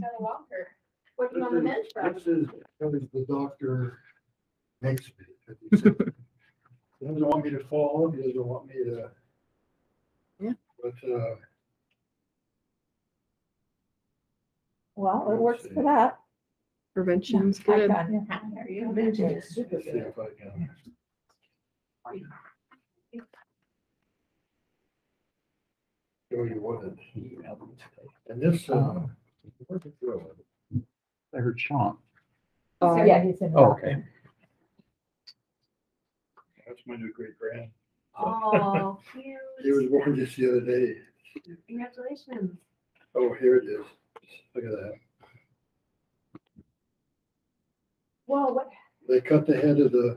Gotta walk her. What do you want the bench from? This is the doctor makes me. He doesn't want me to fall. He doesn't want me to. Yeah. But Well, it works for that. Prevention's I good. got your hand there. You mentioned it. let's see if I can. Show you what it. And this. Where'd it go? I heard Sean. Yeah, he's in. Oh, okay. That's my new great grand. Oh, He was cute. born just the other day. Congratulations. Oh, here it is. Look at that. Well, what? They cut the head of the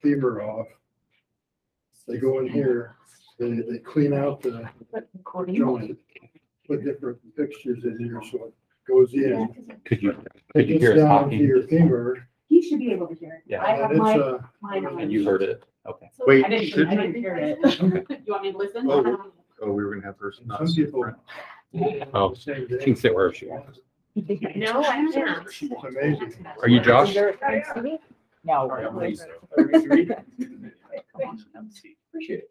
femur off. They go in here, they clean out the joint, put different fixtures in here so it goes in. Could you It hear gets it down to talking? your femur. He should be able to hear it. Yeah. I have And my, it's mine on. And you heard it? Okay. So Wait, I didn't hear it. You want me to listen? Oh. Oh, we were gonna have her. some people. Oh, Same she day. can sit wherever she wants. No, I can't. It's amazing. Are you Josh? No,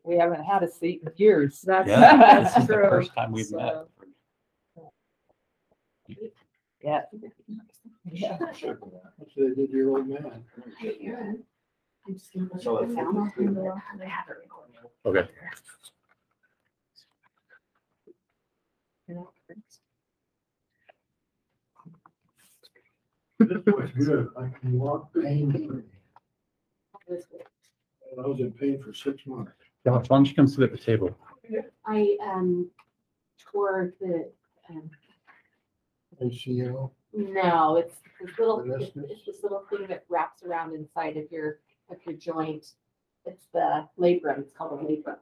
we haven't had a seat in years. That's, Yeah. that's This is the true. first time we've met. So, Yeah. That's what they did to your old man. I'm just gonna put it down. Okay. This was good. I can walk pain-free. I was in pain for 6 months. Josh, why don't you come sit at the table? I tore the ACL. no, it's this little Meniscus? it's this little thing that wraps around inside of your joint. It's the labrum. It's called a labrum.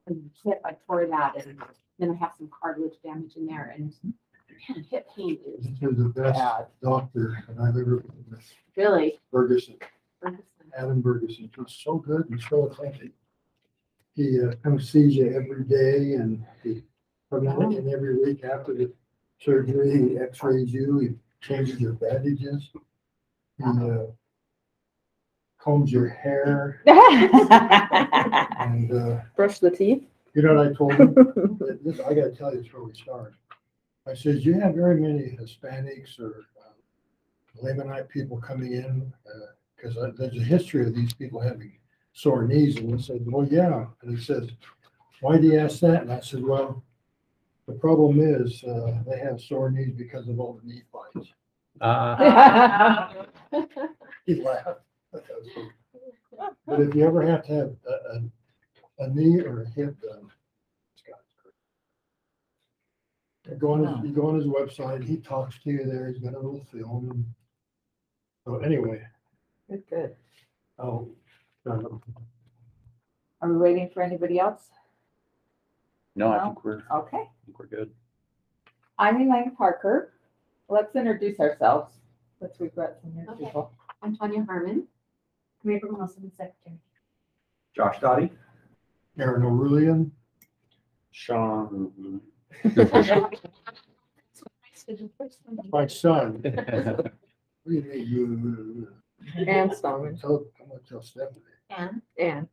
And I tore that, and then I have some cartilage damage in there, and man, hip pain is This is the best doctor that I've ever been with. really. Ferguson, Adam Ferguson. He's so good and so authentic. He comes sees you every day, and he comes in every week after the surgery. He x-rays you, he changes your bandages. He combs your hair, and brush the teeth. you know what I told him? This, I gotta tell you this before we start. I said, you have very many Hispanics or Lamanite people coming in, because there's a history of these people having sore knees. And he said, well, yeah. And he says, why do you ask that? And I said, well, the problem is they have sore knees because of all the knee fights. He laughed. But if you ever have to have a knee or a hip done, you go on his website, he talks to you there, he's got a little film. So anyway, Good. oh, Are we waiting for anybody else? No, I No? think we're Okay. good. I'm Elaine Parker. Let's introduce ourselves. We've got some new Okay. people. I'm Tanya Harmon, Committee for Muslim Secretary. Josh Daughetee. Aaron Orullian, Sean. my son. What do you mean? And Stahmann. I'm gonna tell Stephanie. And And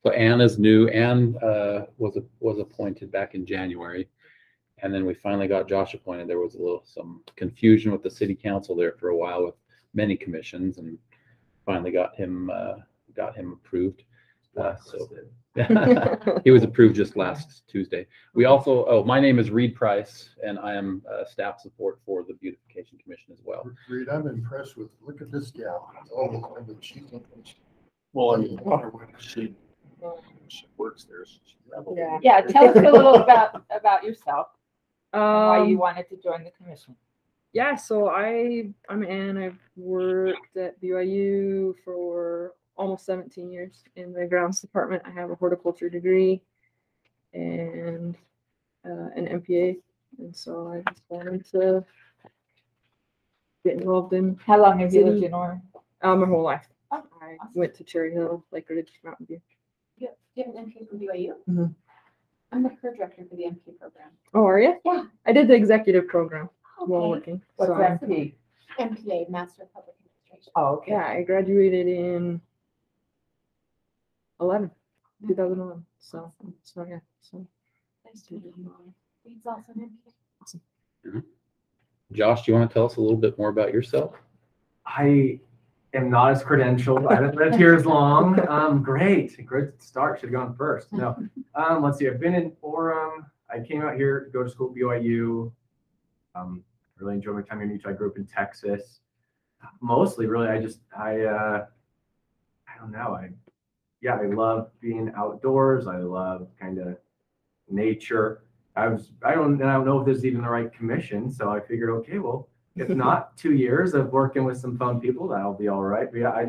So Anne is new. Anne was appointed back in January. And then we finally got Josh appointed. There was some confusion with the city council there for a while with many commissions, and finally got him approved. So he was approved just last Tuesday. We also, my name is Reed Price, and I am staff support for the Beautification Commission as well. Reed, I'm impressed with, look at this gal. Oh, I mean, she's. Well, I mean, wonder when she works there. yeah. Yeah, tell us a little about yourself and why you wanted to join the commission. Yeah, so I'm Ann. I've worked at BYU for almost 17 years in the grounds department. I have a horticulture degree and an MPA, and so I just wanted to get involved in How long have you lived in Orem? my whole life. Oh, I awesome. went to Cherry Hill, Lake Ridge, Mountain View. you have an MPA from BYU? Mhm. I'm the career director for the MPA program. Oh, are you? Yeah. I did the executive program. while Okay. working. What's So, MP? MPA, Master of Public Administration. Oh, okay. yeah, I graduated in 2011. So yeah. So Nice to meet you. He's also an MPA. Josh, do you want to tell us a little bit more about yourself? I am not as credentialed. I haven't lived here as long. Great start. Should have gone first. No. Let's see. I've been in Orem. I came out here to go to school at BYU. Really enjoyed my time in Utah. I grew up in Texas. Mostly, really, I don't know. I love being outdoors. I love kind of nature. I don't know if this is even the right commission. So I figured, okay, well, if not 2 years of working with some fun people, that'll be all right. But yeah, I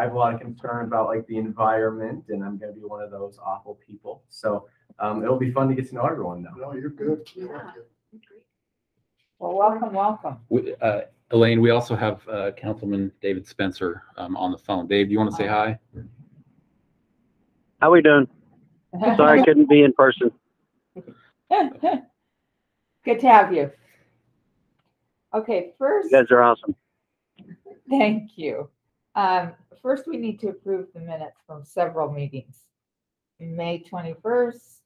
have a lot of concern about like the environment, and I'm going to be one of those awful people. So it'll be fun to get to know everyone now. No, you're good. Yeah. Well, welcome. Elaine, we also have Councilman David Spencer on the phone. Dave, do you want to say hi? How we doing? Sorry I couldn't be in person. Good to have you. Okay, first, You guys are awesome. thank you. First, we need to approve the minutes from several meetings. May 21st,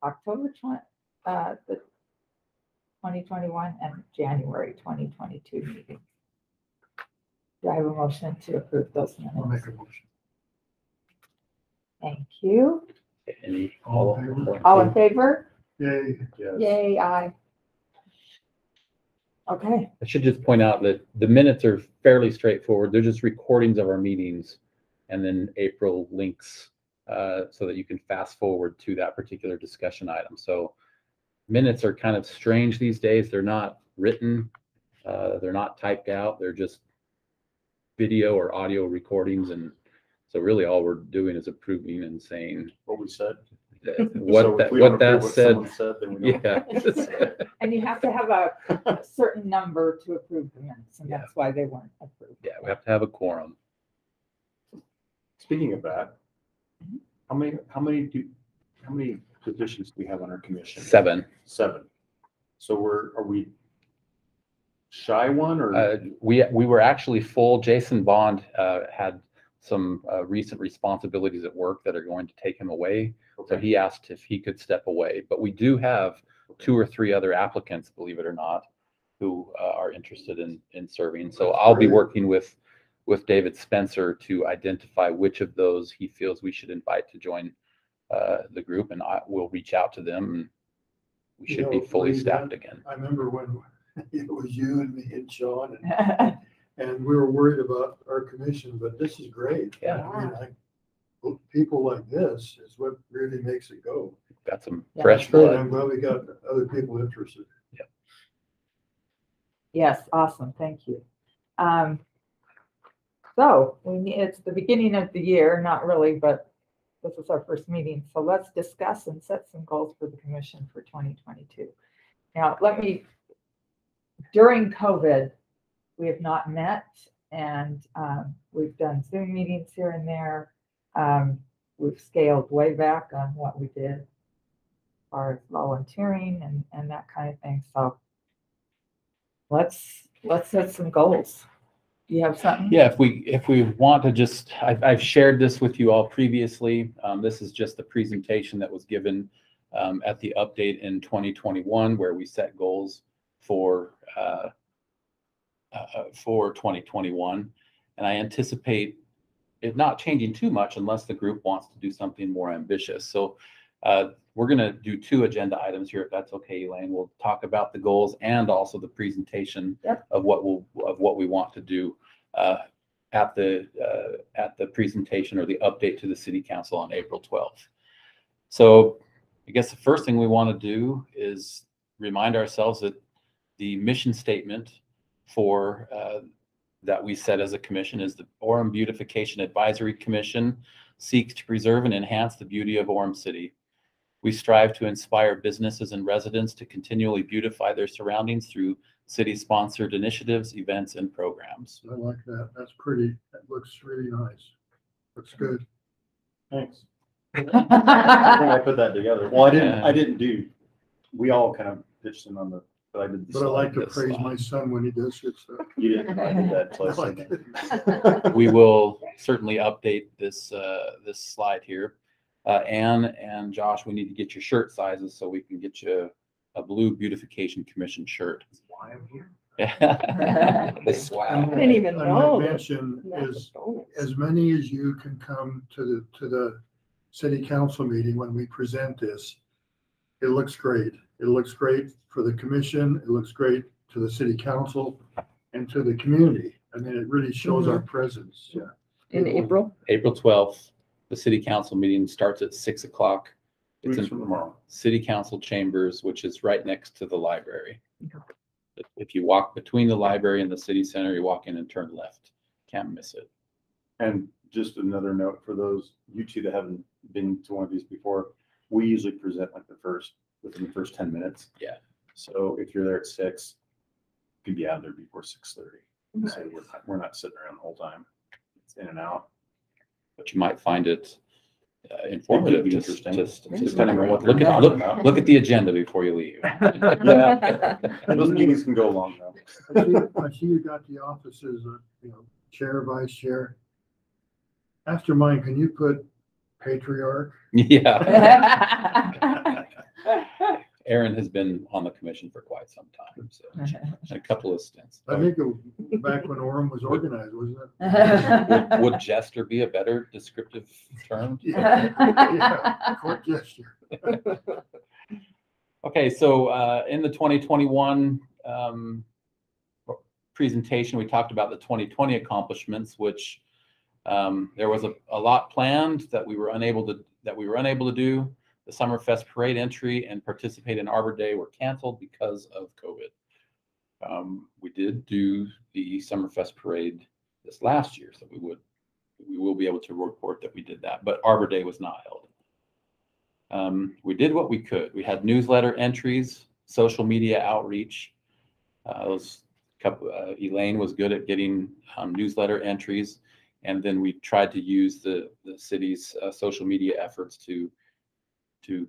October 2021, and January 2022 meetings. Do I have a motion to approve those I'll make minutes? a motion. Thank you. All All in favor? in favor? Yay. Yay, aye. Okay, I should just point out that the minutes are fairly straightforward. They're just recordings of our meetings, and then April links so that you can fast forward to that particular discussion item. So minutes are kind of strange these days. They're not written, they're not typed out. They're just video or audio recordings, and so really all we're doing is approving and saying What we said. what that said. Then we don't. Yeah. and you have to have a certain number to approve the minutes, and that's why they weren't approved. Yeah, we have to have a quorum. Speaking of that, how many positions do we have on our commission? 7. 7. So are we shy one or? We were actually full. Jason Bond had some recent responsibilities at work that are going to take him away. So he asked if he could step away. But we do have 2 or 3 other applicants, believe it or not, who are interested in serving. So I'll be working with David Spencer to identify which of those he feels we should invite to join the group, and I will reach out to them, and we should be fully staffed again. I remember when it was you and me and Sean, and we were worried about our commission, but this is great. Yeah. I mean, people like this is what really makes it go. Got some Yeah. fresh Good. blood. I'm glad we got other people interested. Yes, awesome, thank you. So it's the beginning of the year, not really, but this is our first meeting. So let's discuss and set some goals for the commission for 2022. Now, during COVID, we have not met, and we've done Zoom meetings here and there. We've scaled way back on what we did as far as volunteering and that kind of thing. So let's set some goals. Do you have something? Yeah, if we want to just, I've shared this with you all previously. This is just the presentation that was given at the update in 2021, where we set goals for 2021, and I anticipate it not changing too much unless the group wants to do something more ambitious. So we're going to do 2 agenda items here, if that's okay, Elaine. We'll talk about the goals and also the presentation of what we want to do at the presentation or the update to the City Council on April 12th. So I guess the first thing we want to do is remind ourselves that the mission statement for that we set as a commission is the Orem Beautification Advisory Commission seeks to preserve and enhance the beauty of Orem City. We strive to inspire businesses and residents to continually beautify their surroundings through city-sponsored initiatives, events, and programs. I like that. That's pretty. That looks really nice. Looks good. Thanks. I think I put that together. Well, I didn't do, we all kind of pitched in on the But I did the But I like to This praise slide. my son when he does good stuff. You didn't, I did that twice. No, I didn't. We will certainly update this, this slide here. Anne and Josh, we need to get your shirt sizes so we can get you a blue beautification commission shirt. That's why I'm here. The I swag. didn't even know might that. mention That's is a bonus. as many as you can come to the city council meeting when we present this. It looks great. It looks great for the commission. It looks great to the city council and to the community. I mean, it really shows our presence. Yeah. In April. April 12th, the city council meeting starts at 6 o'clock. It's Weeks in from tomorrow. city council chambers, which is right next to the library. If you walk between the library and the city center, you walk in and turn left. Can't miss it. And just another note for those you two that haven't been to one of these before, we usually present like within the first 10 minutes. Yeah. So if you're there at 6, you can be out there before 6:30. So we're not sitting around the whole time. It's in and out. But you might find it informative. be Just interesting. depending on what, Look at- look at the agenda before you leave. Yeah. Those meetings can go long though. I see you got the offices, chair, vice chair. After mine, can you put patriarch? Yeah. Aaron has been on the commission for quite some time, so a couple of stints. I think it back when Orem was organized, wasn't it? Would jester be a better descriptive term? Yeah, court gesture. Okay, so in the 2021 presentation, we talked about the 2020 accomplishments, which there was a lot planned that we were unable to do. The Summerfest parade entry and participate in Arbor Day were canceled because of COVID. We did do the Summerfest parade this last year, so we will be able to report that we did that, but Arbor Day was not held. We did what we could. We had newsletter entries, social media outreach. Elaine was good at getting newsletter entries, and then we tried to use the city's social media efforts to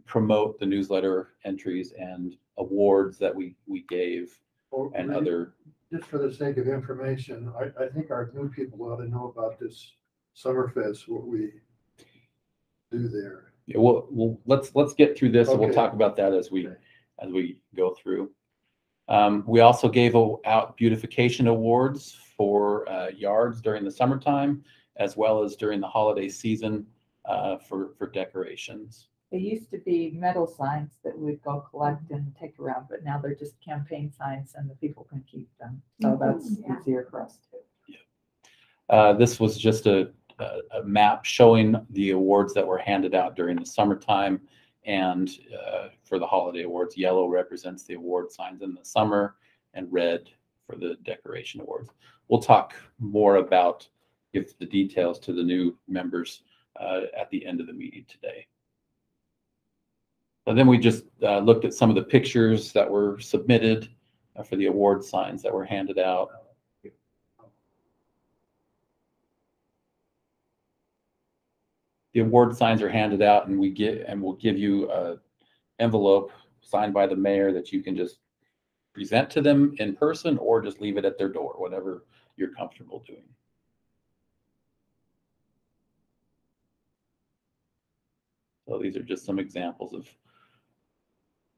promote the newsletter entries and awards that we gave and other. Just for the sake of information, I think our new people ought to know about this Summerfest, what we do there. Yeah, well, let's get through this, and we'll Okay. talk about that as we go through. We also gave out beautification awards for yards during the summertime, as well as during the holiday season for decorations. They used to be metal signs that we'd go collect and take around, but now they're just campaign signs and the people can keep them. So that's easier for us too. This was just a map showing the awards that were handed out during the summertime, and for the holiday awards, yellow represents the award signs in the summer and red for the decoration awards. We'll talk more about, give the details to the new members at the end of the meeting today. And then we just looked at some of the pictures that were submitted for the award signs that were handed out. The award signs are handed out, and we'll give you an envelope signed by the mayor that you can just present to them in person or just leave it at their door, whatever you're comfortable doing. So these are just some examples of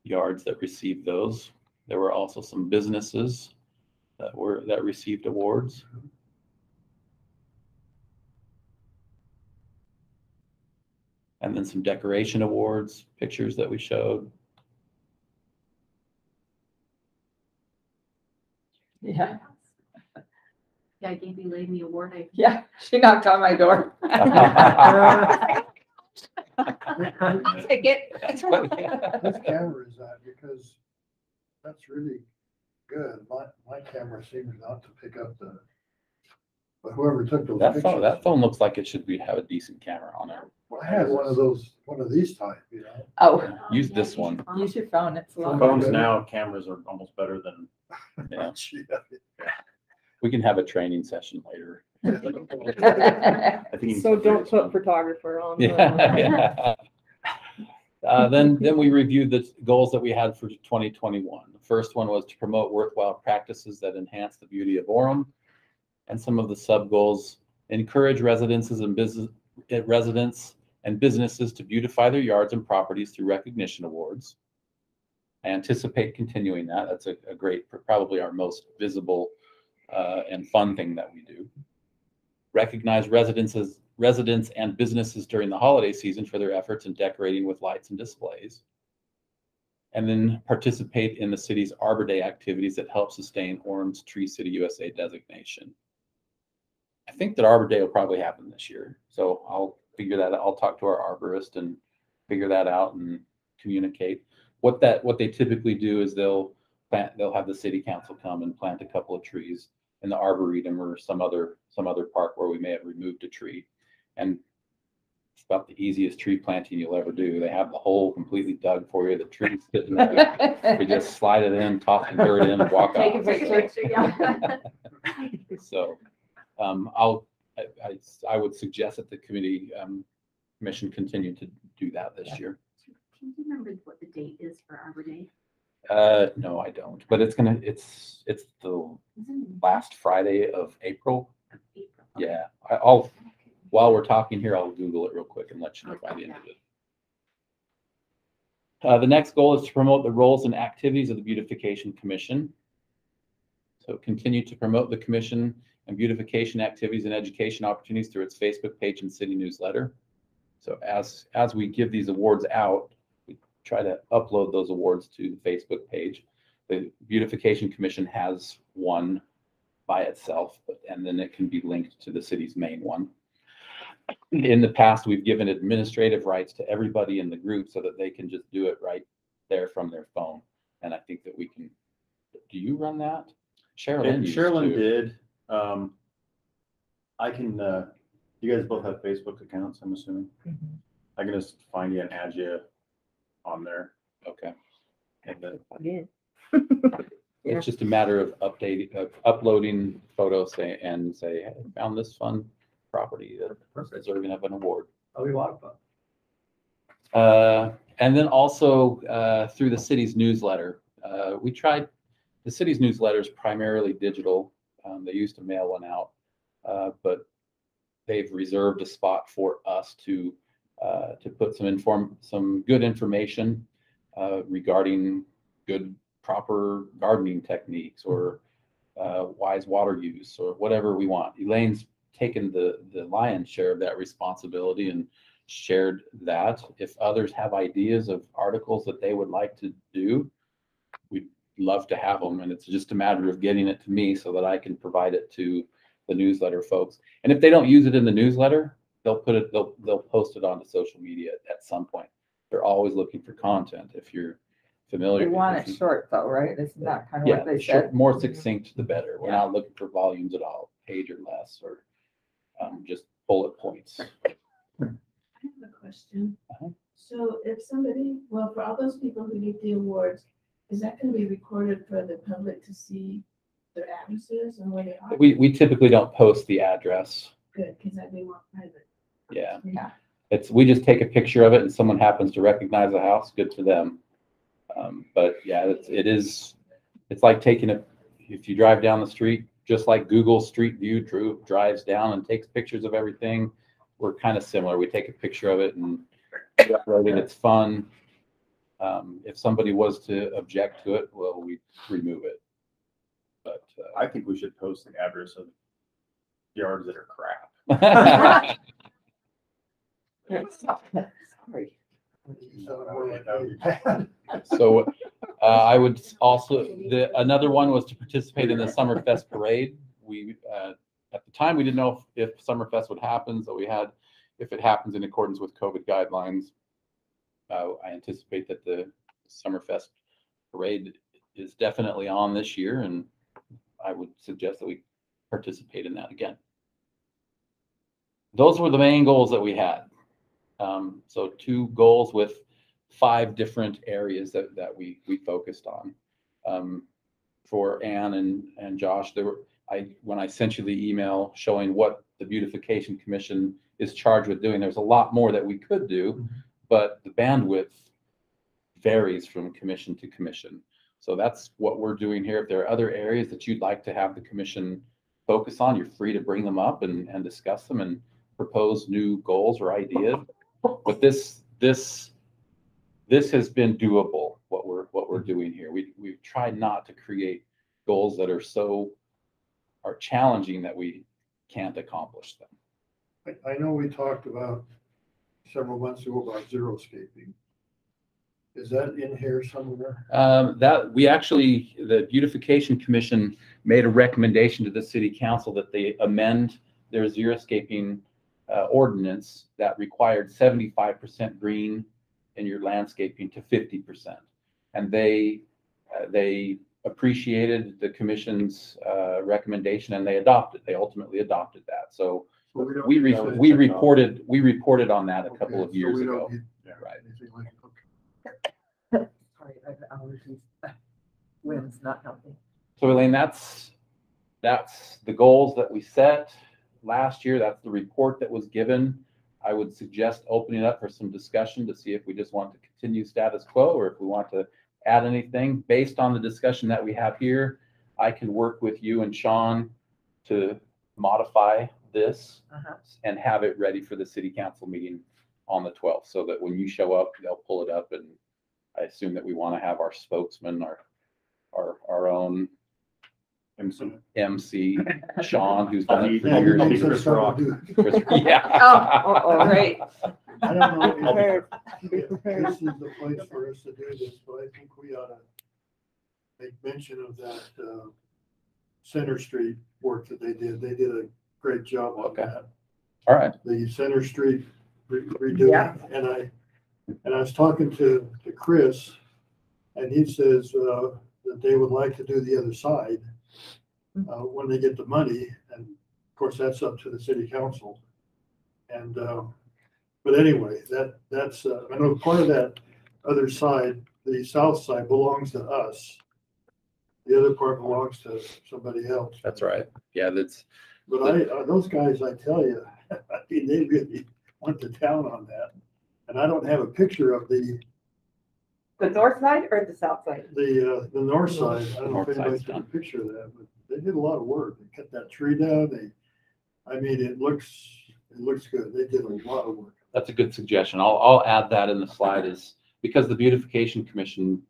yards that received those. There were also some businesses that received awards. And then some decoration awards, pictures that we showed. Yeah, Yeah, I gave Elaine the award. yeah, she knocked on my door. Take it. Whose camera is that? Because that's really good. My camera seems not to pick up but whoever took those That pictures. phone looks like it should have a decent camera on it. Well, I had one of these type, Oh, Use this one. use your phone, it's long. Phones now, cameras are almost better than. Yeah. Yeah. We can have a training session later. I think. So don't put photographer on. Yeah. Then we reviewed the goals that we had for 2021. The first one was to promote worthwhile practices that enhance the beauty of Orem, and some of the sub goals: encourage residents and businesses to beautify their yards and properties through recognition awards. I anticipate continuing that. That's a great, probably our most visible and fun thing that we do. Recognize residents and businesses during the holiday season for their efforts in decorating with lights and displays. And then participate in the city's Arbor Day activities that help sustain Orem's Tree City USA designation. I think that Arbor Day will probably happen this year. So I'll figure that out. I'll talk to our arborist and figure that out and communicate. What they typically do is they'll have the city council come and plant a couple of trees in the arboretum or some other park where we may have removed a tree. And it's about the easiest tree planting you'll ever do. They have the hole completely dug for you. The tree's sitting there. We just slide it in, toss the dirt in, and walk Take a off. picture. Yeah. So I would suggest that the commission continue to do that this year. Can you remember what the date is for Arbor Day? No, I don't. But it's the last Friday of April. April. Yeah, I'll while we're talking here, I'll Google it real quick and let you know by the end of it. The next goal is to promote the roles and activities of the Beautification Commission. So continue to promote the commission and beautification activities and education opportunities through its Facebook page and city newsletter. So as we give these awards out, we try to upload those awards to the Facebook page. The Beautification Commission has one by itself, and then it can be linked to the city's main one. In the past, we've given administrative rights to everybody in the group so that they can just do it right there from their phone. And I think that we can. Do you run that? Sherilyn did. I can. You guys both have Facebook accounts, I'm assuming. Mhm. I can just find you and add you on there. Okay. And then Again. It's just a matter of uploading photos and say, hey, I found this fun property that is deserving of an award. That'll be a lot of fun. And then also through the city's newsletter, the city's newsletter is primarily digital. They used to mail one out, but they've reserved a spot for us to put some good information regarding good, proper gardening techniques or wise water use or whatever we want. Elaine's taken the lion's share of that responsibility and shared that. If others have ideas of articles that they would like to do, we'd love to have them. And it's just a matter of getting it to me so that I can provide it to the newsletter folks. And if they don't use it in the newsletter, they'll post it onto social media at some point. They're always looking for content. If you're familiar, We want it short though, right? Isn't that kind of what they said? more succinct the better. We're Yeah. not looking for volumes at all, page or less, or just bullet points. I have a question. Uh-huh. So if somebody, well, for all those people who get the awards, is that going to be recorded for the public to see their addresses and where they are? We typically don't post the address. Good, because I may want private. Yeah. Yeah. We just take a picture of it and someone happens to recognize the house, good for them. But yeah, it's like if you drive down the street, just like Google Street View drives down and takes pictures of everything. We're kind of similar. We take a picture of it and upload it. It's fun. If somebody was to object to it, well, we remove it. But I think we should post the address of yards that are crap. Sorry. So I would also, another one was to participate in the Summerfest parade. We, at the time, we didn't know if Summerfest would happen, so if it happens in accordance with COVID guidelines, I anticipate that the Summerfest parade is definitely on this year, and I would suggest that we participate in that again. Those were the main goals that we had. So 2 goals with 5 different areas that we focused on. For Anne and Josh, when I sent you the email showing what the Beautification Commission is charged with doing, there's a lot more that we could do, but the bandwidth varies from commission to commission. So that's what we're doing here. If there are other areas that you'd like to have the commission focus on, you're free to bring them up and discuss them and propose new goals or ideas. But this has been doable, what we're doing here. We've tried not to create goals that are challenging that we can't accomplish them. I know we talked about several months ago about xeriscaping. Is that in here somewhere? That we actually, the Beautification Commission made a recommendation to the City Council that they amend their xeriscaping ordinance that required 75% green in your landscaping to 50%. And they appreciated the commission's recommendation and they ultimately adopted that. So we reported on that a couple of years ago. Right. Sorry, I have allergies. Wind's not helping. So Elaine, that's the goals that we set last year. That's the report that was given. I would suggest opening up for some discussion to see if we just want to continue status quo or if we want to add anything. Based on the discussion that we have here, I can work with you and Sean to modify this and have it ready for the City Council meeting on the 12th, so that when you show up, they'll pull it up. And I assume that we want to have our spokesman, our own MC, Sean, who's done it for years. Chris Rock. Yeah. Oh, great. I don't know Prepared. if this is the place for us to do this, but I think we ought to make mention of that Center Street work that they did. They did a great job on that. All right. The Center Street redoing, and I was talking to Chris, and he says that they would like to do the other side when they get the money, and of course that's up to the City Council. And but anyway, that's I know part of that other side, the south side, belongs to us. The other part belongs to somebody else. That's right. Yeah, that's. But those guys, I tell you, I mean, they really went to town on that. And I don't have a picture of the north side or the south side? The north side. I don't know if North anybody side's took a done. picture of that, but they did a lot of work. They cut that tree down. I mean, it looks good. They did a lot of work. That's a good suggestion. I'll add that in the slide, is because the Beautification Commission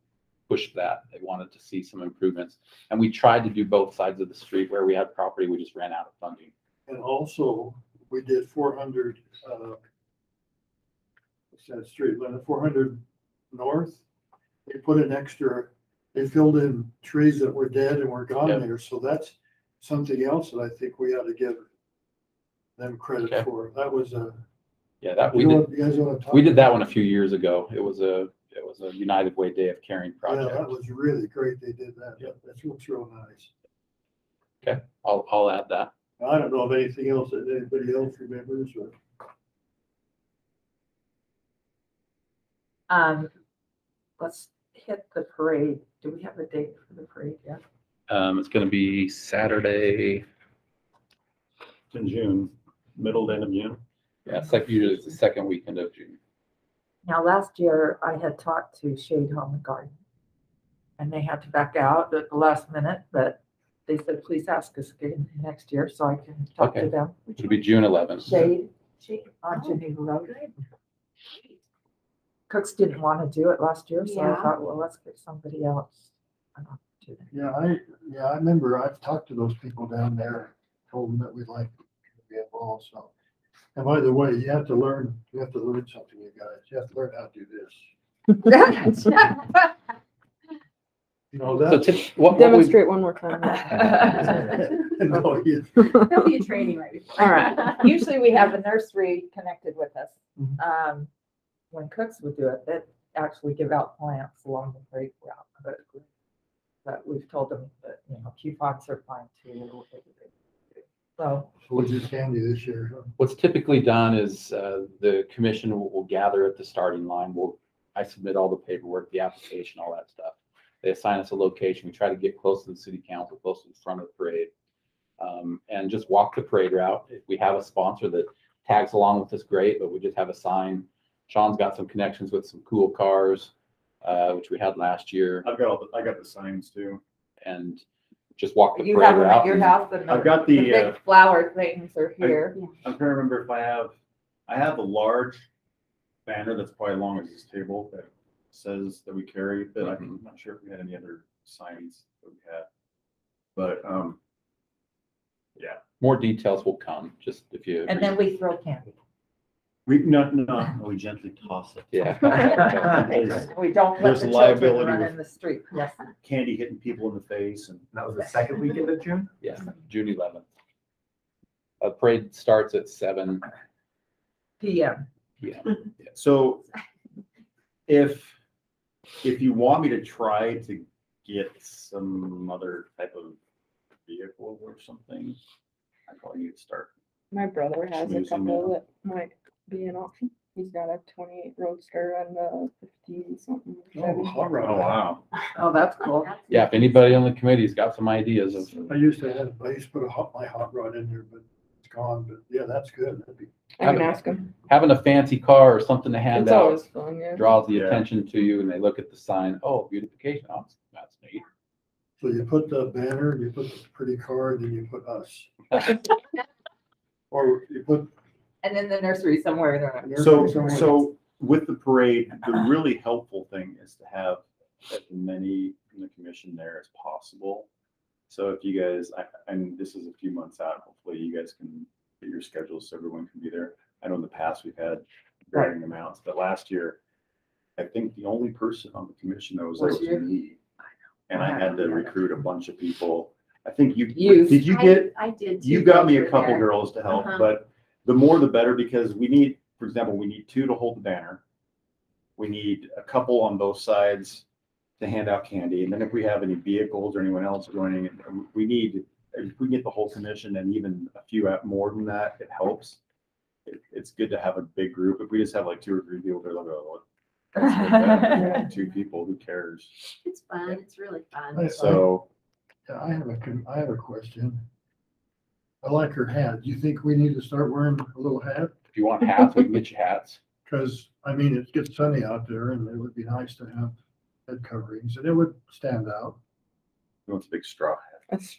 pushed that. They wanted to see some improvements. And we tried to do both sides of the street. Where we had property, we just ran out of funding. And also, we did 400, what's that street, 400 north. They put an extra, they filled in trees that were dead and were gone there. So that's something else that I think we ought to give them credit for. That was a, we did that one a few years ago. It was a United Way Day of Caring project. Yeah, that was really great. They did that. That looks real nice. Okay, I'll add that. I don't know of anything else that anybody else remembers or. Let's hit the parade. Do we have a date for the parade yet? It's going to be Saturday. In June, middle to end of June. Yeah, it's like usually it's the second weekend of June. Now, last year I had talked to Shade Home and Garden, and they had to back out at the last minute, but they said, please ask us again next year so I can talk to them. It'll be June 11th. Shade on Geneva Road. Cooks didn't want to do it last year, so I thought, well, let's get somebody else an opportunity. Yeah, I remember I've talked to those people down there, told them that we'd like to be involved. So, and by the way, you have to learn something, you guys. You have to learn how to do this. You know that. So Demonstrate one more time. No, yeah. There'll be a training right before. All right. Usually we have a nursery connected with us. When Cooks would do it, they'd actually give out plants along the parade route. But we've told them that, coupons are fine too. So We'll just candy this year. What's typically done is the commission will gather at the starting line. I submit all the paperwork, the application, all that stuff. They assign us a location. We try to get close to the City Council, close to the front of the parade, and just walk the parade route. If we have a sponsor that tags along with us, great, but we just have a sign. Sean's got some connections with some cool cars. which we had last year, I've got I got the signs too. and just walk the You have parade them at route. your and- house and I've got the the, big flower things are here. I'm trying to remember if I have a large banner that's probably as long as this table that says that we carry, but I'm not sure if we had any other signs that we had. But, yeah, More details will come, just if you. And then we throw candy. we gently toss it. Yeah. We don't let There's the children liability run with- in the street. Yes. Candy hitting people in the face and. That was the second weekend of June? Yeah, June 11th. Parade starts at 7 PM. p.m. So if you want me to try to get some other type of vehicle or something, I probably need to start. My brother has a Schmoozing couple now. that might be an option. He's got a 28 Roadster and a 50 something. Oh, hot rod. Oh, wow. Oh, that's cool. Yeah, if anybody on the committee's got some ideas of, I used to put my hot rod in there, but it's gone, but yeah, that's good. That'd be. I can ask him. having a fancy car or something to hand It's out always fun, yeah. draws the Yeah. attention to you, and they look at the sign. Oh, beautification. Oh, that's neat. So you put the banner, you put the pretty card, then you put us. Or you put. And in the nursery somewhere there. So with the parade, the really helpful thing is to have as many in the commission there as possible. So if you guys, and this is a few months out, hopefully you guys can get your schedules so everyone can be there. I know in the past we've had varying amounts, but last year, I think the only person on the commission that was there was me. And I had to recruit a bunch of people. I think did you get? I did. You too, got me when a you were couple there. girls to help, Uh-huh. but the more the better, because we need, for example, we need 2 to hold the banner. We need a couple on both sides to hand out candy. And then if we have any vehicles or anyone else joining, we need, if we get the whole commission and even a few more than that, it helps. It's good to have a big group. If we just have like 2 or 3 people, they're like, oh, that's good, that. 2 people, who cares? It's fun. It's really fun. So. I have a question. I like her hat. Do you think we need to start wearing a little hat? If you want hats, we can get you hats. Because, I mean, it gets sunny out there and it would be nice to have head coverings and it would stand out. He wants a big straw hat. That's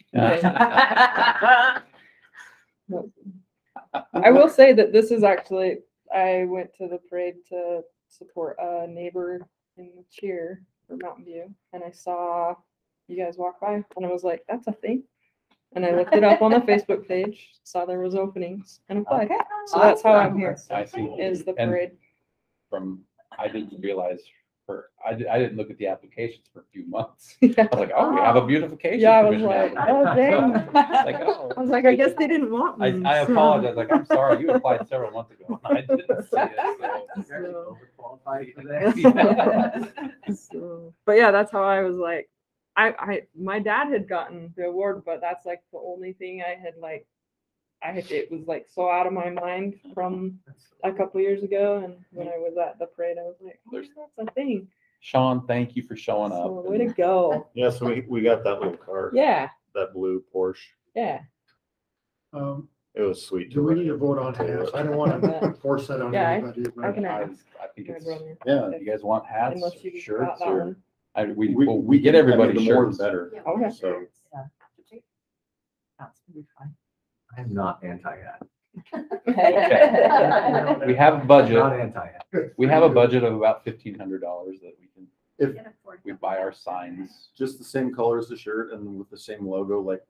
I will say that this is actually, I went to the parade to support a neighbor in the cheer for Mountain View, and I saw you guys walk by, and I was like, that's a thing. And I looked it up on the Facebook page, saw there was openings, and applied. Okay. So that's how I'm here, I see. is the And parade. I didn't realize I didn't look at the applications for a few months. Yeah. I was like, oh, we have a beautification. Yeah, I was commission like, application. oh, dang. Like, oh. I was like, I guess they didn't want me. I so- apologize. Like, I'm sorry. You applied several months ago. I didn't see it. So- Overqualified today. So, but yeah, that's how I was like, my dad had gotten the award, but that's like the only thing I had like, it was like so out of my mind from a couple years ago. And when I was at the parade, I was like, oh, that's a thing. Sean, thank you for showing So up. way to go. Yeah, so we got that little car, Yeah. that blue Porsche. Yeah. It was sweet. Do we need to vote on hats? I don't want to force that on Yeah, anybody. I can I ask. think my it's, brother. yeah, you guys want hats, Unless you shirts, got that or one. we get everybody the more the shirts. better. Yeah, Okay. So That's gonna be fun. I'm not anti-hat. We have a budget. Not anti-hat. We have a budget of about $1,500 that if we buy our signs, just the same color as the shirt and with the same logo, like,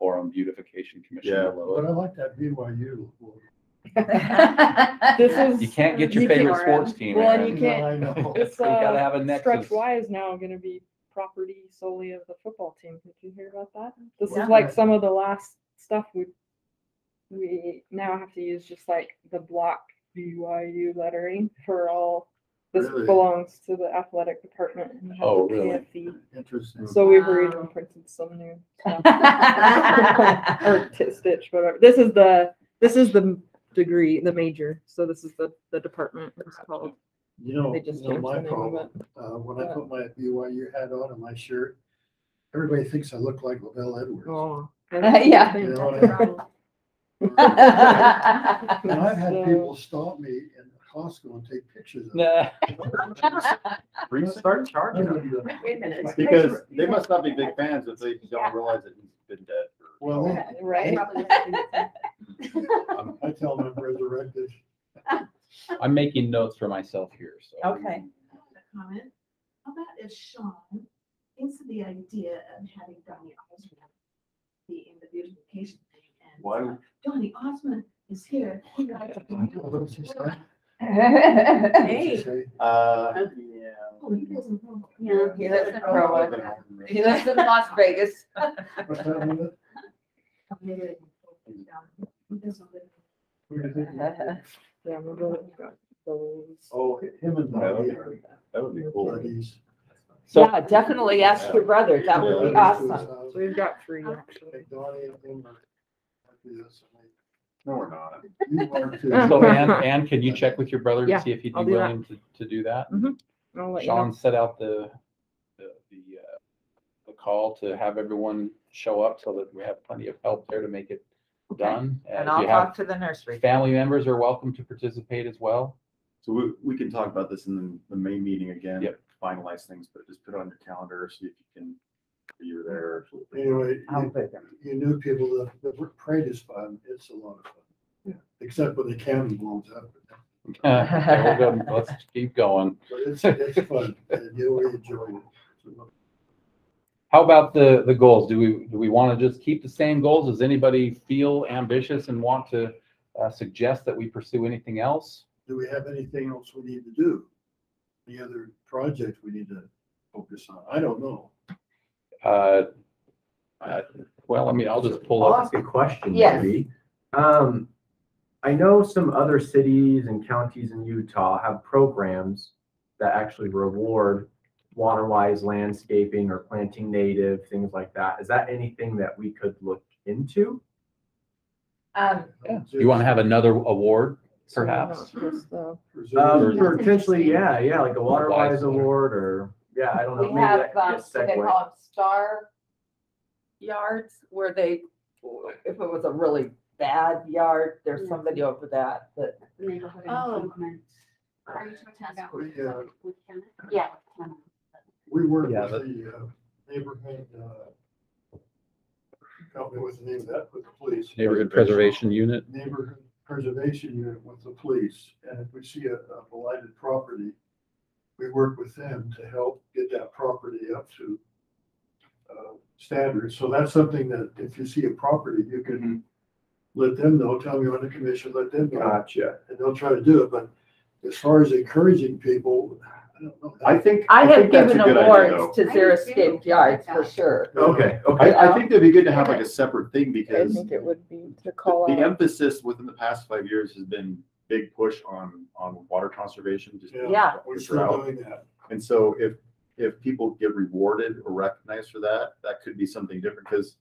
Orem Beautification Commission Yeah. logo. But I like that BYU. This is. You can't get your you favorite can't- sports team. Well, and Aaron. you can't. I know. It's We gotta have a Stretch nexus. Y is now going to be property solely of the football team. Did you hear about that? This Yeah. is like some of the last stuff we now have to use just like the block BYU lettering for all. This Really? belongs to the athletic department. And has Oh, a really? KFE. Interesting. So we've Wow. even printed some new stuff. Or stitch, whatever. This is the degree, the major. So this is the department. It's called. You know, They just you know changed my the name of problem, when I put my BYU hat on and my shirt, everybody thinks I look like Lavelle Edwards. Oh, Yeah. You know what I mean? Problem. And I've had So- people stop me and Costco and take pictures of it. Nah. Start charging them. Wait a minute. Because they must not be big fans if they don't realize that he's been dead for. Well, they- Right. I tell them I'm resurrected. I'm making notes for myself here, so. Okay. Comment. How about if Sean thinks of the idea of having Donnie Osmond be in the beautification thing and Why? Donnie Osmond is here. What did she say? Hey. Say, Yeah. Oh, he doesn't know. Yeah, He lives in Provo. He He lives in Las Vegas. what's that one? Maybe they can pull it down. He doesn't live. Who do you think? Yeah, my brother's got those. Oh, him and Donnie are That would be cool. buddies. So- Yeah, definitely ask your brother. That would be Yeah, awesome. So we've got 3 actually. Like Donnie and him are like this, and No, we're not. you are too. So Ann, can you check with your brother Yeah, to see if he'd be I'll do that. willing to do that? I'll let you know. Sean set out the call to have everyone show up so that we have plenty of help there to make it done. And If I'll you have talk to the nursery. family members are welcome to participate as well. So we can talk about this in the May meeting again. Yep. Finalize things, but just put it on your calendar, see if you can, if you're there. Anyway, I'll you- be there. you new people, the parade is fun. It's a lot of fun. Except when the cannon blows up. Okay, we'll go- Let's keep going. But it's fun and you really enjoy it. So, How about the goals? Do we want to just keep the same goals? Does anybody feel ambitious and want to suggest that we pursue anything else? do we have anything else we need to do? Any other project we need to focus on? I don't know. Well, I mean, I'll just pull I'll up. ask a question, Yes. maybe. I know some other cities and counties in Utah have programs that actually reward water-wise landscaping or planting native, things like that. Is that anything that we could look into? You want to have another award, So perhaps? not just the- Preserve- For potentially, yeah, like a Wise water-wise water. award or, yeah, I don't know. We maybe have, that could be a what they segue. call them star yards where they, if it was a really bad yard, there's somebody over that, but Neighborhood Oh. improvement. Are you talking about We, with Kenneth? Yeah. with Kenneth. we work Yeah, with the neighborhood, help me with the name of that, with the police. Neighborhood Preservation Unit. Neighborhood Preservation Unit with the police, and if we see a blighted property, we work with them to help get that property up to standards. So that's something that if you see a property, you can let them know, tell me on the commission, let them know, Gotcha. and they'll try to do it. But as far as encouraging people, I don't know. I think. I have think that's a given good idea, awards though. to xeriscaped yards for sure. Okay, I, okay. I think that'd be good to have like a separate thing I because think it would be to call the out. emphasis within the past 5 years has been big push on water conservation. Just Yeah. We're because still drought. doing that. And so if people get rewarded or recognized for that, that could be something different because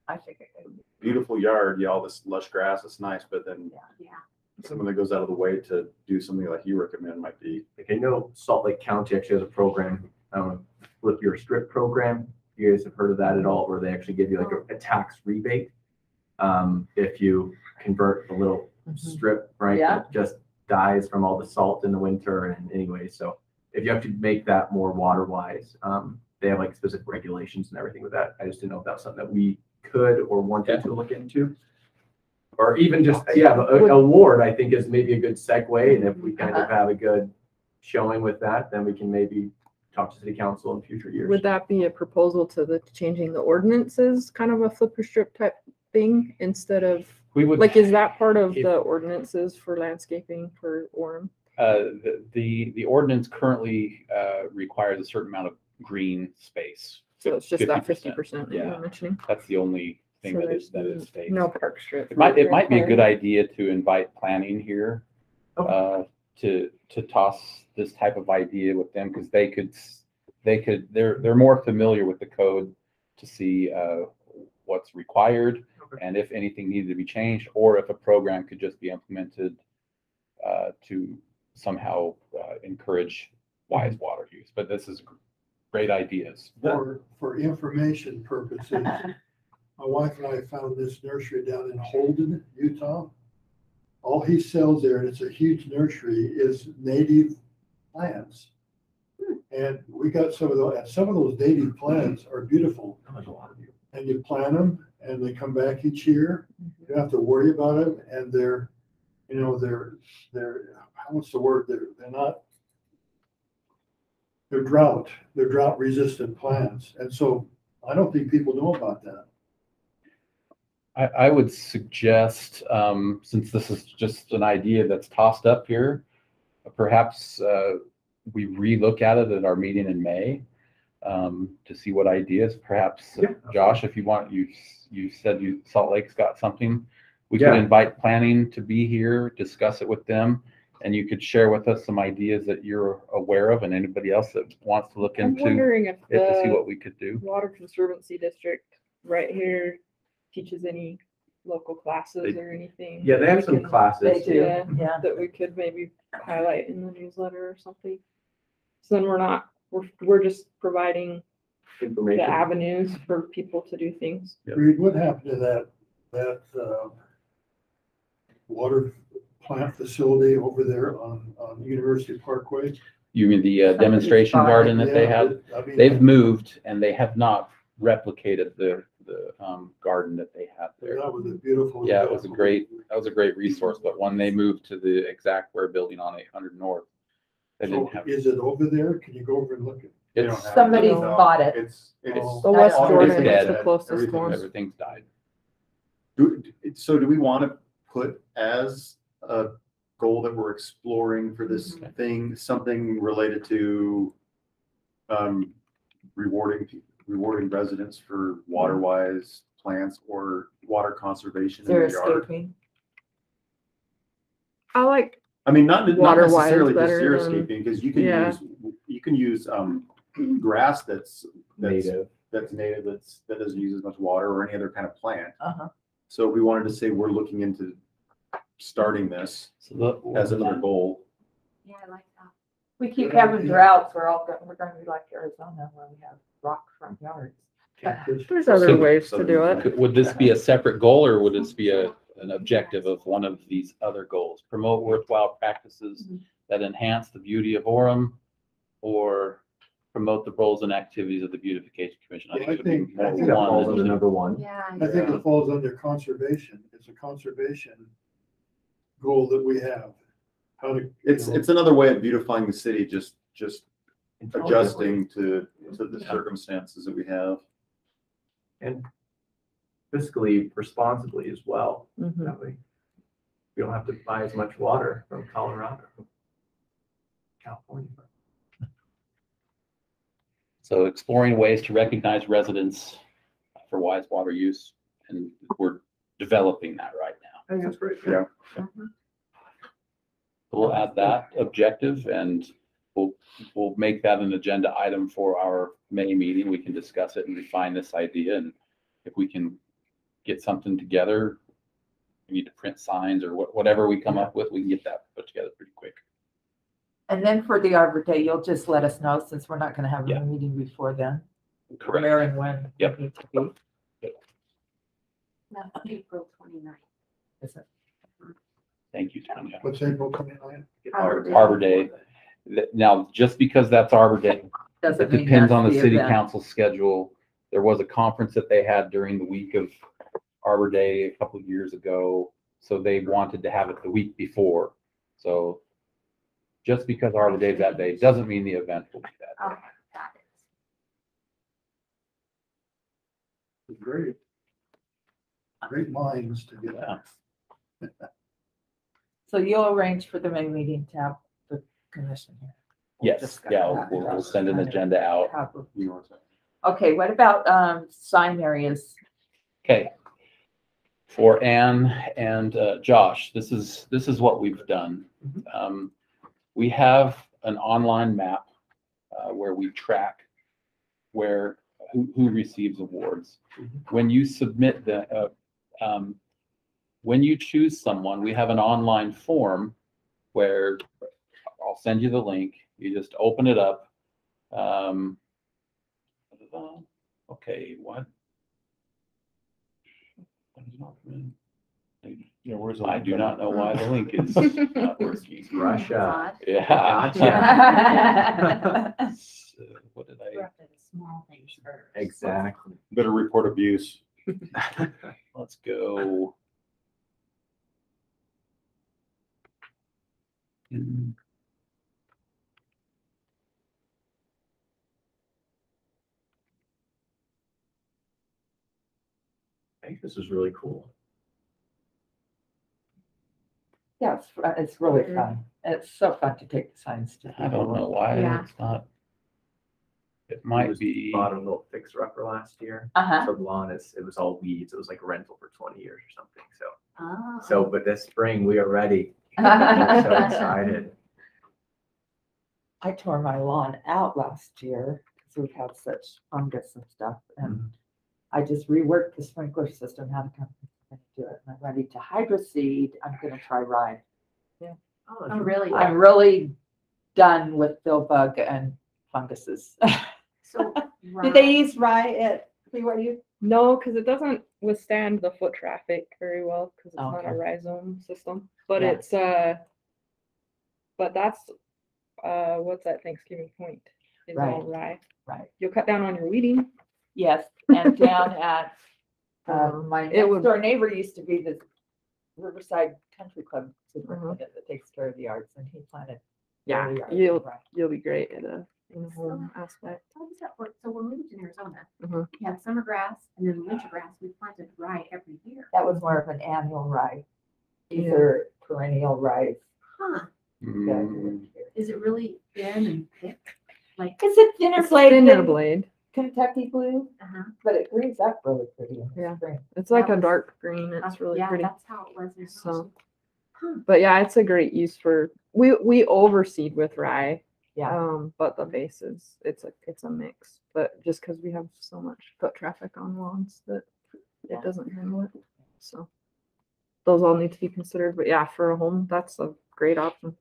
I think it could. beautiful yard, yeah, all this lush grass, it's nice, but then Yeah. someone that goes out of the way to do something like you recommend might be. Like I know Salt Lake County actually has a program, Flip Your Strip program. You guys have heard of that at all, where they actually give you like a tax rebate. If you convert the little strip, right? Yeah. That just dies from all the salt in the winter and anyway, so if you have to make that more water wise, they have like specific regulations and everything with that. I just didn't know if that was something that we could or wanted to look into. Or even just, yeah, an award, I think is maybe a good segue. And if we kind of have a good showing with that, then we can maybe talk to city council in future years. Would that be a proposal to the changing the ordinances, kind of a flipper strip type thing instead of, We would. like, is that part of If- the ordinances for landscaping for Orem? The ordinance currently requires a certain amount of green space. So it's just that 50%. 50% that you Yeah. were mentioning. That's the only thing So that is there's states. no park strip. It might be a good idea to invite planning here, to toss this type of idea with them, because they're more familiar with the code to see what's required and if anything needed to be changed, or if a program could just be implemented to somehow encourage wise water use. But this is great ideas. For information purposes, my wife and I found this nursery down in Holden, Utah. all he sells there, and it's a huge nursery, is native plants. And we got some of those, and some of those native plants are beautiful. There's a lot of you. And you plant them and they come back each year. You don't have to worry about them, and they're, you know, they're, what's the word? They're not, they're drought resistant plants. And so I don't think people know about that. I would suggest, since this is just an idea that's tossed up here, perhaps we relook at it at our meeting in May to see what ideas. Perhaps, Yeah. Josh, if you want, you said Salt Lake's got something. We could invite planning to be here, discuss it with them, and you could share with us some ideas that you're aware of, and anybody else that wants to look I'm into wondering if it to see the what we could do. Water Conservancy District right here teaches any local classes or anything. Yeah, they have we some can- classes. They do, Yeah, yeah. that we could maybe highlight in the newsletter or something. So then we're just providing the Information. avenues for people to do things. Yep. Reed, what happened to that water plant facility over there on University Parkway? You mean the demonstration fine. garden that they Yeah, had? I mean, They've moved and they have not replicated the garden that they had there. that was a beautiful. Yeah, that was a great resource, but when they moved to the exact ware building on 800 North, they So didn't have. is it over there? Can you go over and look at? They don't It's, have Somebody's it, so bought it. It's Oh. The West all Jordan it's is dead. the closest one. everything's died. So do we want to put as a goal that we're exploring for this thing, something related to rewarding residents for water-wise plants or water conservation in their yard? Xeriscaping. I like I mean, not Water-wise necessarily just better than- xeriscaping, because you can use grass that's Native. native, that doesn't use as much water, or any other kind of plant. Uh-huh. So we wanted to say we're looking into starting this So as another goal. Yeah, I like that. We keep Good having idea. droughts, we're going to be like Arizona where we have rock front yards. there's other ways to do it. would this be a separate goal, or would this be an objective of one of these other goals? Promote worthwhile practices that enhance the beauty of Orem, or promote the roles and activities of the Beautification Commission? I think it would be I more I think that one falls than under two. number one. Yeah. I think it falls under conservation. It's a conservation goal that we have. How to. It's another way of beautifying the city, just adjusting to the circumstances that we have. And fiscally responsibly as well. Mhm. That way, we don't have to buy as much water from Colorado, California. So exploring ways to recognize residents for wise water use, and we're developing that right now. I think that's great. Yeah. We'll add that objective, and we'll make that an agenda item for our May meeting. We can discuss it and refine this idea, and if we can get something together, we need to print signs or whatever we come up with, we can get that put together pretty quick. And then for the Arbor Day, you'll just let us know since we're not going to have Yeah. a meeting before then. Correct. Where and when. Yep. it needs to be. That's April 29th. Is it? Thank you, Tanya. What's April 29th? Arbor Day. Now, just because that's Arbor Day, Doesn't it mean depends that's on the city event. council schedule. There was a conference that they had during the week of Arbor Day a couple of years ago, so they wanted to have it the week before. So just because Arbor Day is that day, doesn't mean the event will be that day. Okay, got it. Great. Great minds to get Yeah. that. So you'll arrange for the May meeting to have the commission here. We'll Yes, discuss yeah, that. we'll send an agenda out. You know what I'm saying? Okay, what about sign areas? Okay. For Anne and Josh, this is what we've done. We have an online map where we track who receives awards. When you submit when you choose someone, we have an online form where I'll send you the link. You just open it up. Okay, what? You know, where's the I link do on not that? know why the link is not working. Russia. Yeah. Gotcha. So, what did We're I? up to the small things first. Exactly. Better report abuse. Let's go. I think this is really cool. Yeah, it's really fun. It's so fun to take the signs to I don't know people. why Yeah. it's not. It We might just be. Bought a little fixer upper last year. Uh-huh. So the lawn it was all weeds. It was like a rental for 20 years or something. Oh. So, but this spring we are ready. We're so excited. I tore my lawn out last year because we've had such fungus and stuff, and I just reworked the sprinkler system, had a company to do it, and I'm ready to hydro seed. I'm gonna try rye. Oh, really? I'm really done with bill bug and funguses. So, Do they use rye at BYU? No, because it doesn't withstand the foot traffic very well because it's not Okay. a rhizome system. But Yeah. it's but that's what's that Thanksgiving point? Is all rye. Right. You'll cut down on your weeding. Yes, and down at, my It next would- door neighbor used to be the Riverside Country Club superintendent that takes care of the yards, and he planted. Yeah, early yards you'll with rye. you'll be great at a in a home aspect. How does that work? So when we lived in Arizona, Mhm. we had summer grass and then winter grass. We planted rye every year. That was more of an annual rye. These Yeah. are perennial rye. Huh? Mm, Is it really thin and thick? Like, It's a thinner It's blade thinner than blade. Kentucky blue, uh-huh. but it greens up really pretty in the Yeah. spring. It's like That a was- dark green. It's really yeah, pretty. that's how it was. In So- Huh. But yeah, it's a great use for we overseed with rye. Yeah. But the base is it's a mix. But just because we have so much foot traffic on lawns that Yeah. it doesn't handle it. So those all need to be considered. But yeah, for a home, that's a great option.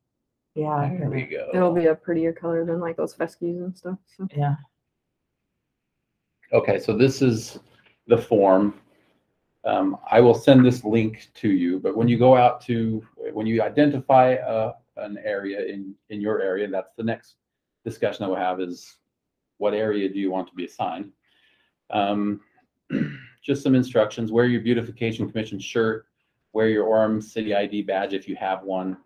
Yeah. there we go. It'll be a prettier color than like those fescues and stuff. So Yeah. Okay, so this is the form. I will send this link to you, but when you go out when you identify an area in your area, that's the next discussion that we'll have is what area do you want to be assigned? Just some instructions: wear your Beautification Commission shirt, wear your Orem City ID badge if you have one.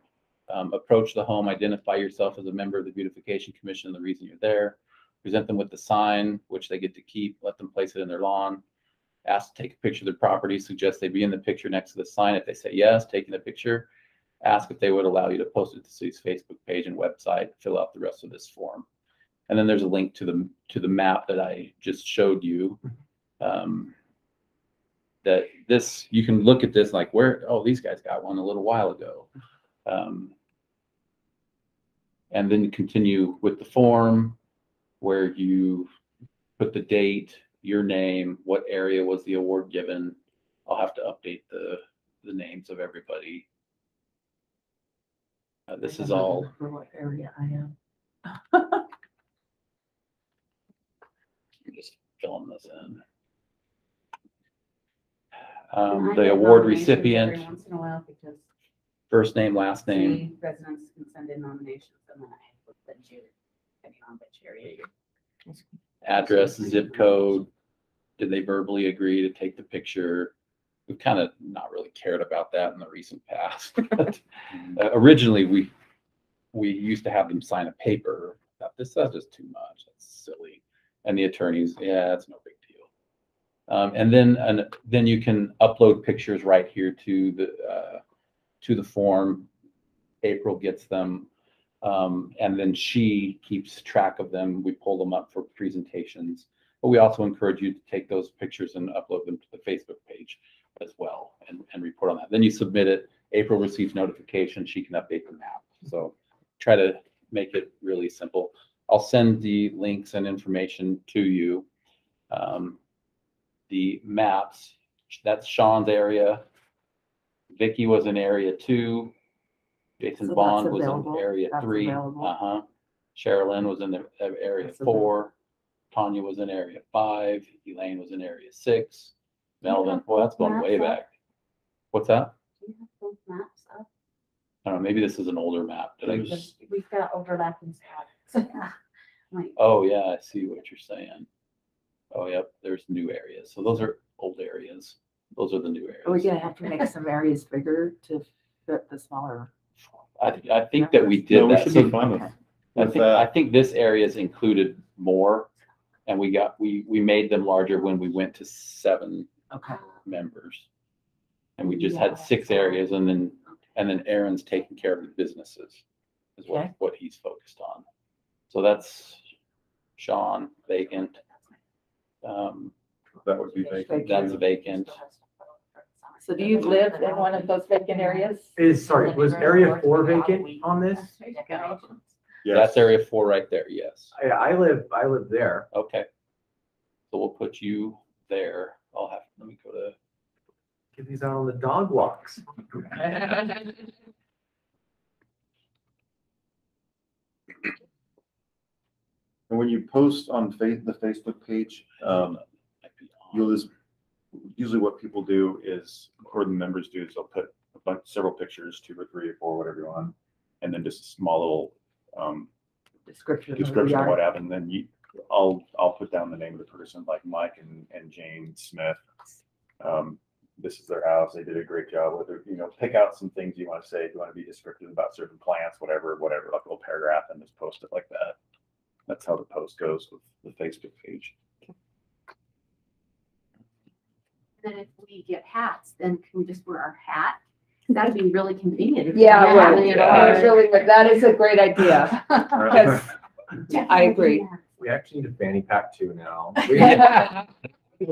Approach the home, identify yourself as a member of the Beautification Commission and the reason you're there. Present them with the sign, which they get to keep, let them place it in their lawn. Ask to take a picture of their property, suggest they be in the picture next to the sign. If they say yes, taking the picture. Ask if they would allow you to post it to the city's Facebook page and website, fill out the rest of this form. And then there's a link to the map that I just showed you. That this, you can look at this like these guys got one a little while ago. And then continue with the form where you put the date, your name, what area was the award given. I'll have to update the names of everybody. This is all. For what area I am. I'm just filling this in. And I The get award nominations recipient, every once in a while because first name, last name, city residents can send in nominations and then I will send you, depending on which area you're. address, zip code. Did they verbally agree to take the picture? We've kind of not really cared about that in the recent past. But, originally, we used to have them sign a paper. That's just too much. That's silly. And the attorneys, yeah, it's no big deal. And then you can upload pictures right here to the form. April gets them, and then she keeps track of them. We pull them up for presentations, but we also encourage you to take those pictures and upload them to the Facebook page as well and report on that. Then you submit it. April receives notification. She can update the map. So try to make it really simple. I'll send the links and information to you. The maps, that's Sean's area. Vicky was in area 2. Jason So Bond that's was in available. area That's 3. available. Sherilyn was in the area That's 4. Tanya was in area 5. Elaine was in area 6. Melvin, well, that's going way back. What's that? Do you have those maps up? I don't know, maybe this is an older map. Did I just, Because we've got overlapping spots. Like, oh yeah, I see what you're saying. Oh, yep, there's new areas. So those are old areas. Those are the new Are we areas. gonna have to make some areas bigger to fit the smaller? I think that we No, did we that. should So be fine with, I with think, I that. think this area is included more. And we made them larger when we went to 7 Okay. members. And we just had 6 areas and then Aaron's taking care of the businesses is Okay. what he's focused on. So that's Sean, vacant. That would be vacant. That's vacant. So do you live in one of those vacant areas? Sorry, was area 4 vacant on this? Yes. That's area 4 right there, yes. I live there. Okay. So we'll put you there. Let me go to, Get these out on the dog walks. And when you post on the Facebook page, you'll just, usually what people do is, or the members do, is they'll put several pictures, 2 or 3 or 4, whatever you want, and then just a small little Description. description of what happened. Then I'll put down the name of the person, like Mike and Jane Smith. This is their house. They did a great job with it. Pick out some things you want to say. If you want to be descriptive about certain plants, whatever, like a little paragraph, and just post it like that. That's how the post goes with the Facebook page. then if we get hats, then can we just wear our hat? That'd be really convenient. if we Yeah, had well, it. it really, that is a great idea. Because I agree. We actually need a fanny pack too now.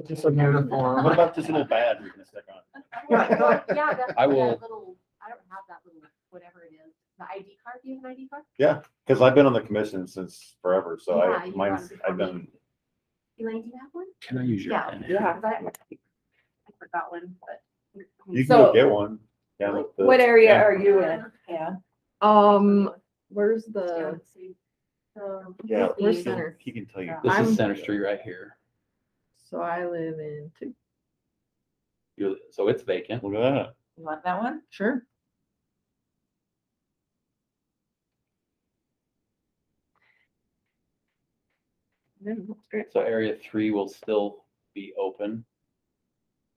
Just a What uniform. about this little badge you're gonna stick on? Yeah, that's I the will- little, I don't have that little, whatever it is, the ID card, do you have an ID card? Yeah, because I've been on the commission since forever, so Yeah, you brought it before I've been. me. Elaine, do you have one? can I use your Yeah. pen? Yeah. 'Cause I forgot one, but. You can So- go get one. Yeah. with the- What area yeah. are you in? Yeah. Where's the, Yeah, where's he'll- center? He can tell you. This I'm- is Center Street right here. So I live in 2. So it's vacant. Look at that. You want that one? Sure. Yeah, that's great. So area 3 will still be open.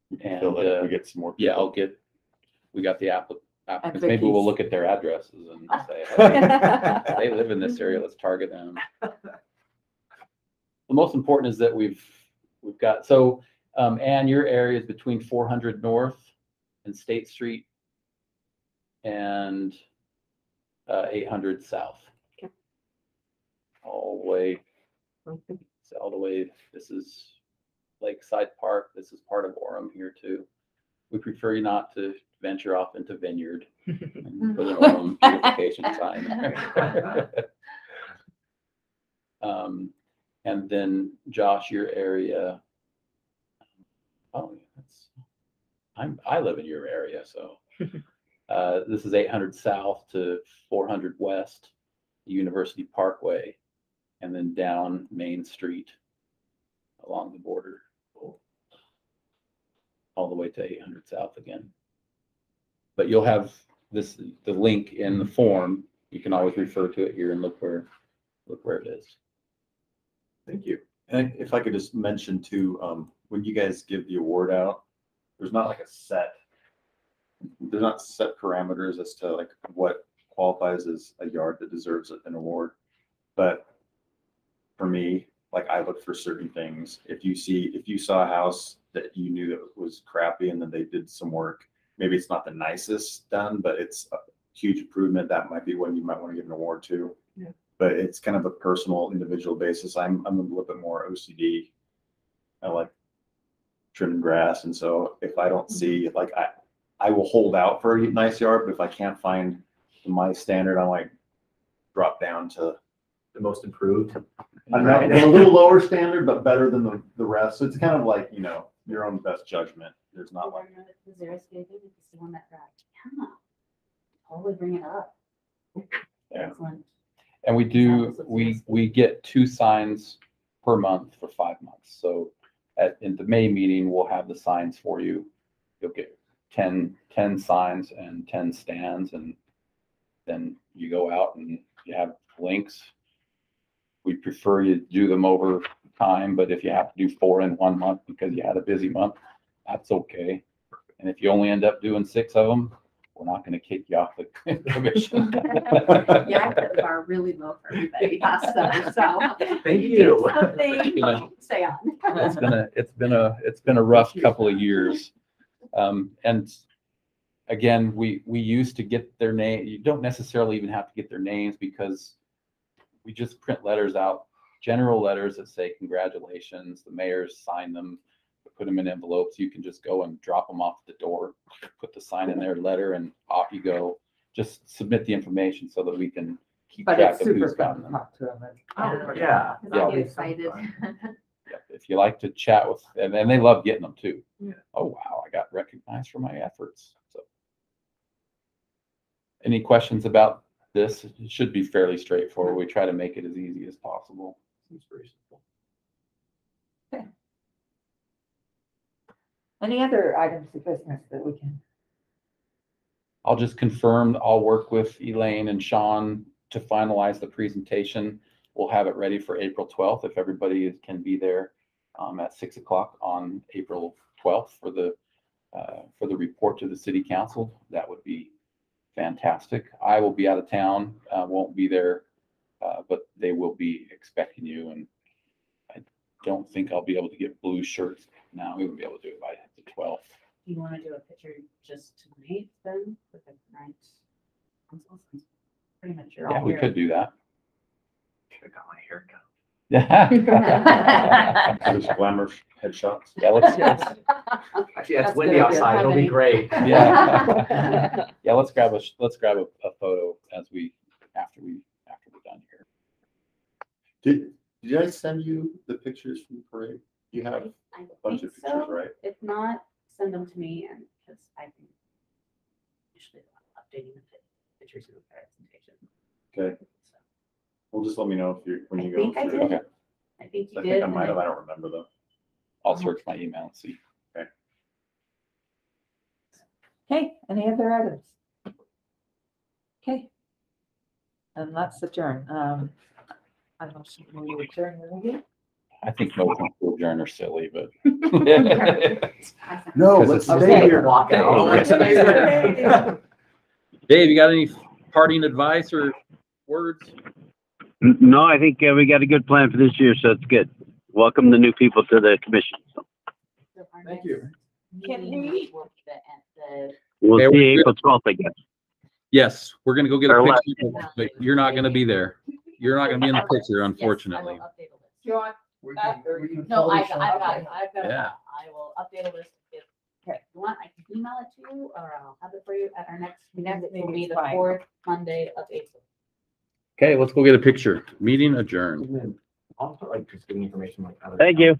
We can And, fill it if we get some more. Yeah, people. we got the applicants. At Maybe we'll Vicky's. look at their addresses and say, hey, they live in this area, let's target them. The most important is that we've got, so, Ann, your area is between 400 North and State Street and 800 South. Okay. All the way, this is Lakeside Park, this is part of Orem here too. We prefer you not to venture off into Vineyard and put an Orem Beautification sign. And then Josh, your area. Oh, I live in your area, so. This is 800 South to 400 West, University Parkway, and then down Main Street along the border. All the way to 800 South again. But you'll have the link in the form. You can always refer to it here and look where it is. Thank you. And if I could just mention too, when you guys give the award out, there's not set parameters as to like what qualifies as a yard that deserves an award. But for me, like I look for certain things. If you saw a house that you knew that was crappy and then they did some work, maybe it's not the nicest done, but it's a huge improvement, that might be one you might want to give an award to. Yeah. But it's kind of a personal, individual basis. I'm a little bit more OCD. I like trimming grass, and so if I don't see, like I will hold out for a nice yard, but if I can't find my standard, I might drop down to The most improved. a little lower standard, but better than the rest. So it's kind of like, your own best judgment. There's not like, The Xeriscape, it's the one that got, yeah, totally bring it up. Yeah. Excellent. And we get 2 signs per month for 5 months. So in the May meeting, we'll have the signs for you. You'll get 10 signs and 10 stands, and then you go out and you have links. We prefer you do them over time, but if you have to do 4 in 1 month because you had a busy month, that's okay. And if you only end up doing 6 of them, we're not going to kick you off the commission. Yeah, I put the bar really low for everybody last summer, so. Thank do you. something, You know, stay on. it's been a rough couple of years. And again, we used to get their name. You don't necessarily even have to get their names, because we just print letters out, general letters that say congratulations. The mayors sign them, put them in envelopes. You can just go and drop them off at the door, put the sign in their letter, and off you go. Just submit the information so that we can keep But track it's of super who's fun gotten to them. talk to them. Oh, yeah. Cause I Yeah. get excited. Yeah, if you like to chat with, and they love getting them too. Yeah. Oh, wow, I got recognized for my efforts. So, any questions about this? It should be fairly straightforward. We try to make it as easy as possible. Seems pretty simple. Any other items of business that we can? I'll just confirm, I'll work with Elaine and Sean to finalize the presentation. We'll have it ready for April 12th if everybody can be there at 6 o'clock on April 12th for the report to the city council. That would be fantastic. I will be out of town, won't be there, but they will be expecting you. And I don't think I'll be able to get blue shirts now. We won't be able to do it by the 12th. Do you want to do a picture just tonight then with the current council? Since pretty much you're all Yeah, we here. could do that. Should have got my haircut. Yeah, Just glamorous headshots. let's Actually, it's That's windy good. outside. It'll be great. yeah. Yeah, let's grab a photo after we're done here. Did I send you the pictures from the parade? You have a I bunch think of pictures, so. right? If not, send them to me, and because I think usually updating the pictures in the presentation. Okay. So, Well, just let me know when I you think go I through. did. Okay. I think you I did. think I and might have. then- I don't remember though. I'll search my email and see. Okay, any other items? Okay. And let's adjourn. I don't know, we adjourn the meeting? I think motions to adjourn are silly, but. I sent- No, let's Stay here. Walk out. Okay. Dave, you got any parting advice or words? No, I think we got a good plan for this year, so it's good. Welcome the new people to the commission. So our Thank next you. Can meeting we- will be the We'll Okay, see we're April 12th, I guess. Yes, we're gonna go get a Or less. picture, but you're not gonna be there. You're not gonna be in the picture, unfortunately. Yes, I will update a list. Do you want We that, can- or we you- can No, I've Photoshop got it. it. I've got it. Yeah. I will update a list. If you want, I can email it to you, or I'll have it for you at our next meeting. It will be the Fine. 4th Monday of April. Okay, let's go get a picture. Meeting adjourned. Also, like, just giving information like how to- Thank you.